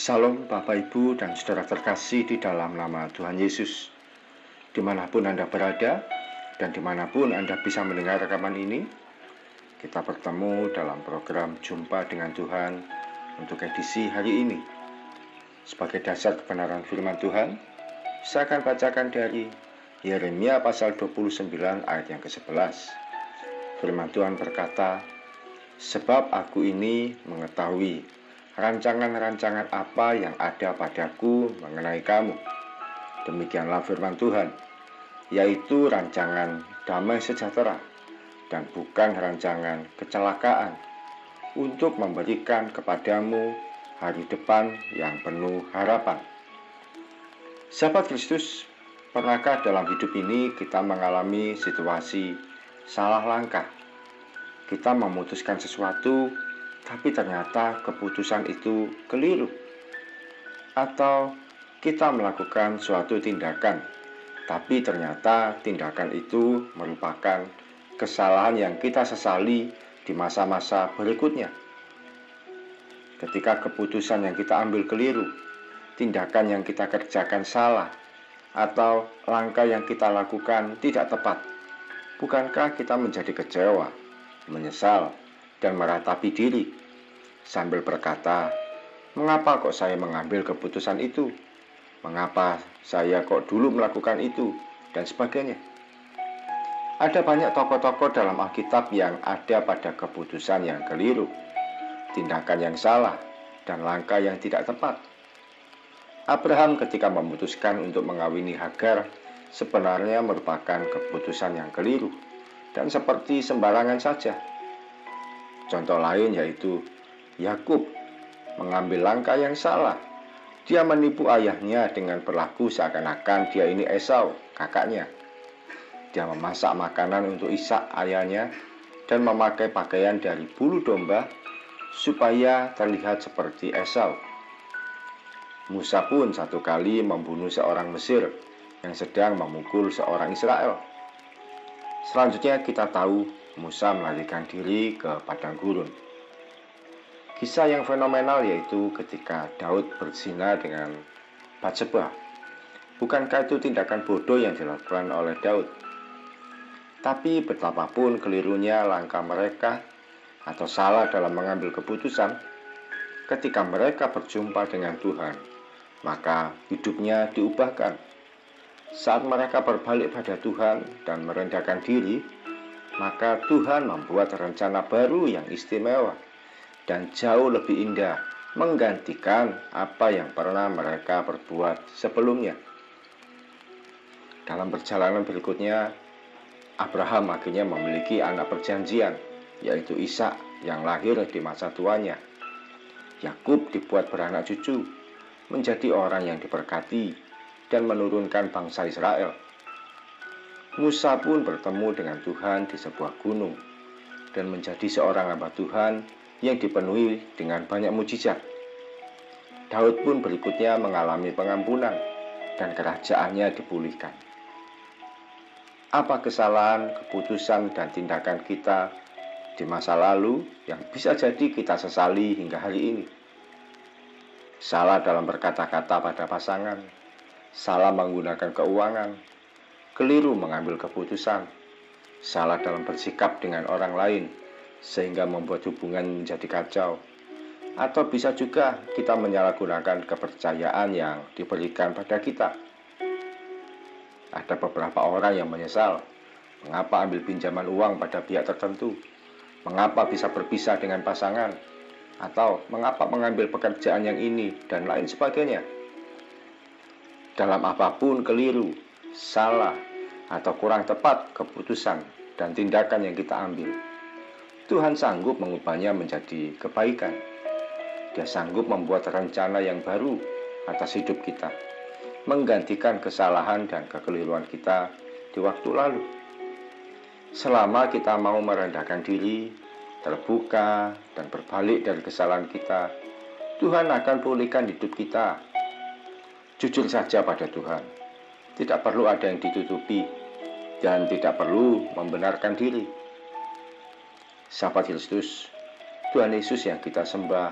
Salam Bapak Ibu dan Saudara terkasih di dalam nama Tuhan Yesus. Dimanapun Anda berada dan dimanapun Anda bisa mendengar rekaman ini, kita bertemu dalam program Jumpa dengan Tuhan untuk edisi hari ini. Sebagai dasar kebenaran firman Tuhan, saya akan bacakan dari Yeremia pasal 29 ayat yang ke-11. Firman Tuhan berkata, "Sebab aku ini mengetahui rancangan-rancangan apa yang ada padaku mengenai kamu." Demikianlah firman Tuhan, yaitu rancangan damai sejahtera dan bukan rancangan kecelakaan, untuk memberikan kepadamu hari depan yang penuh harapan. Sahabat Kristus, pernahkah dalam hidup ini kita mengalami situasi salah langkah? Kita memutuskan sesuatu, tapi ternyata keputusan itu keliru. Atau kita melakukan suatu tindakan, tapi ternyata tindakan itu merupakan kesalahan yang kita sesali di masa-masa berikutnya. Ketika keputusan yang kita ambil keliru, tindakan yang kita kerjakan salah, atau langkah yang kita lakukan tidak tepat, bukankah kita menjadi kecewa, menyesal, dan meratapi diri sambil berkata, "Mengapa kok saya mengambil keputusan itu? Mengapa saya kok dulu melakukan itu?" dan sebagainya. Ada banyak tokoh-tokoh dalam Alkitab yang ada pada keputusan yang keliru, tindakan yang salah, dan langkah yang tidak tepat. Abraham ketika memutuskan untuk mengawini Hagar sebenarnya merupakan keputusan yang keliru dan seperti sembarangan saja. Contoh lain yaitu Yakub mengambil langkah yang salah. Dia menipu ayahnya dengan berlaku seakan-akan dia ini Esau, kakaknya. Dia memasak makanan untuk Ishak, ayahnya, dan memakai pakaian dari bulu domba supaya terlihat seperti Esau. Musa pun satu kali membunuh seorang Mesir yang sedang memukul seorang Israel. Selanjutnya kita tahu Musa melarikan diri ke padang gurun. Kisah yang fenomenal yaitu ketika Daud berzina dengan Batseba. Bukankah itu tindakan bodoh yang dilakukan oleh Daud? Tapi betapapun kelirunya langkah mereka atau salah dalam mengambil keputusan, ketika mereka berjumpa dengan Tuhan, maka hidupnya diubahkan. Saat mereka berbalik pada Tuhan dan merendahkan diri, maka Tuhan membuat rencana baru yang istimewa dan jauh lebih indah, menggantikan apa yang pernah mereka perbuat sebelumnya. Dalam perjalanan berikutnya, Abraham akhirnya memiliki anak perjanjian, yaitu Ishak yang lahir di masa tuanya. Yakub dibuat beranak cucu, menjadi orang yang diberkati dan menurunkan bangsa Israel. Musa pun bertemu dengan Tuhan di sebuah gunung dan menjadi seorang hamba Tuhan yang dipenuhi dengan banyak mujizat. Daud pun berikutnya mengalami pengampunan dan kerajaannya dipulihkan. Apa kesalahan, keputusan, dan tindakan kita di masa lalu yang bisa jadi kita sesali hingga hari ini? Salah dalam berkata-kata pada pasangan, salah menggunakan keuangan, keliru mengambil keputusan, salah dalam bersikap dengan orang lain sehingga membuat hubungan menjadi kacau. Atau bisa juga kita menyalahgunakan kepercayaan yang diberikan pada kita. Ada beberapa orang yang menyesal mengapa ambil pinjaman uang pada pihak tertentu, mengapa bisa berpisah dengan pasangan, atau mengapa mengambil pekerjaan yang ini, dan lain sebagainya. Dalam apapun keliru, salah, atau kurang tepat keputusan dan tindakan yang kita ambil, Tuhan sanggup mengubahnya menjadi kebaikan. Dia sanggup membuat rencana yang baru atas hidup kita, menggantikan kesalahan dan kekeliruan kita di waktu lalu. Selama kita mau merendahkan diri, terbuka, dan berbalik dari kesalahan kita, Tuhan akan pulihkan hidup kita. Jujur saja pada Tuhan, tidak perlu ada yang ditutupi, dan tidak perlu membenarkan diri. Sahabat Kristus, Tuhan Yesus yang kita sembah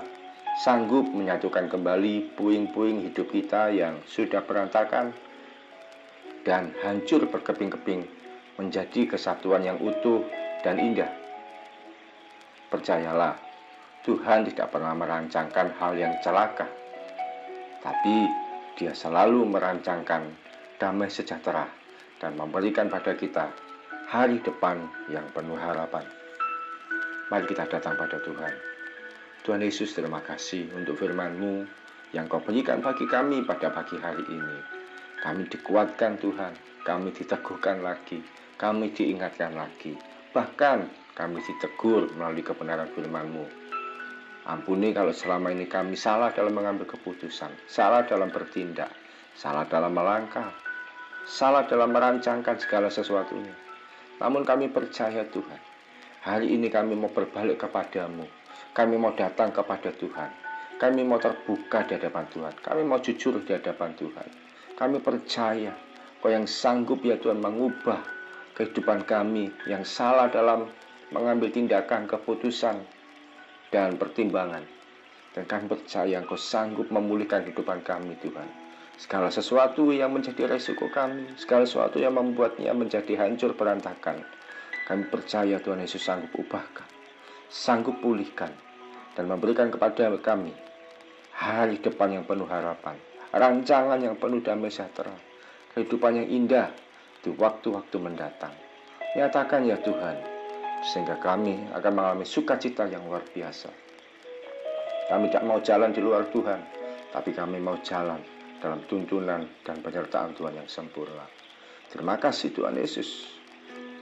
sanggup menyatukan kembali puing-puing hidup kita yang sudah berantakan dan hancur berkeping-keping menjadi kesatuan yang utuh dan indah. Percayalah, Tuhan tidak pernah merancangkan hal yang celaka, tapi Dia selalu merancangkan damai sejahtera dan memberikan pada kita hari depan yang penuh harapan. Mari kita datang pada Tuhan. Tuhan Yesus, terima kasih untuk firman-Mu yang Kau berikan bagi kami pada pagi hari ini. Kami dikuatkan Tuhan, kami diteguhkan lagi, kami diingatkan lagi, bahkan kami ditegur melalui kebenaran firman-Mu. Ampuni kalau selama ini kami salah dalam mengambil keputusan, salah dalam bertindak, salah dalam melangkah, salah dalam merancangkan segala sesuatunya. Namun kami percaya Tuhan, hari ini kami mau berbalik kepadamu, kami mau datang kepada Tuhan, kami mau terbuka di hadapan Tuhan, kami mau jujur di hadapan Tuhan. Kami percaya Kau yang sanggup ya Tuhan mengubah kehidupan kami yang salah dalam mengambil tindakan, keputusan, dan pertimbangan. Dan kami percaya Engkau sanggup memulihkan kehidupan kami Tuhan. Segala sesuatu yang menjadi resiko kami, segala sesuatu yang membuatnya menjadi hancur berantakan, kami percaya Tuhan Yesus sanggup ubahkan, sanggup pulihkan, dan memberikan kepada kami hari depan yang penuh harapan, rancangan yang penuh damai sejahtera, kehidupan yang indah di waktu-waktu mendatang. Nyatakan ya Tuhan, sehingga kami akan mengalami sukacita yang luar biasa. Kami tidak mau jalan di luar Tuhan, tapi kami mau jalan dalam tuntunan dan penyertaan Tuhan yang sempurna. Terima kasih Tuhan Yesus.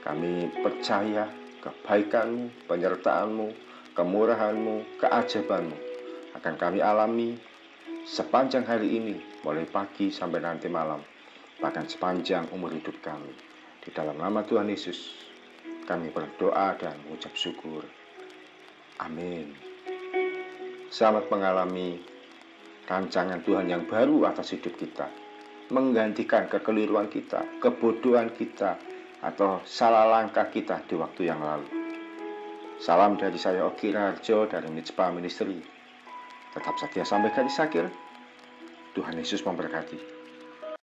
Kami percaya kebaikan-Mu, penyertaan-Mu, kemurahan-Mu, keajaban-Mu akan kami alami sepanjang hari ini, mulai pagi sampai nanti malam, bahkan sepanjang umur hidup kami. Di dalam nama Tuhan Yesus kami berdoa dan mengucap syukur. Amin. Selamat mengalami rancangan Tuhan yang baru atas hidup kita, menggantikan kekeliruan kita, kebodohan kita, atau salah langkah kita di waktu yang lalu. Salam dari saya Oki Raharjo dari Mitspa Ministry. Tetap setia sampai garis akhir. Tuhan Yesus memberkati.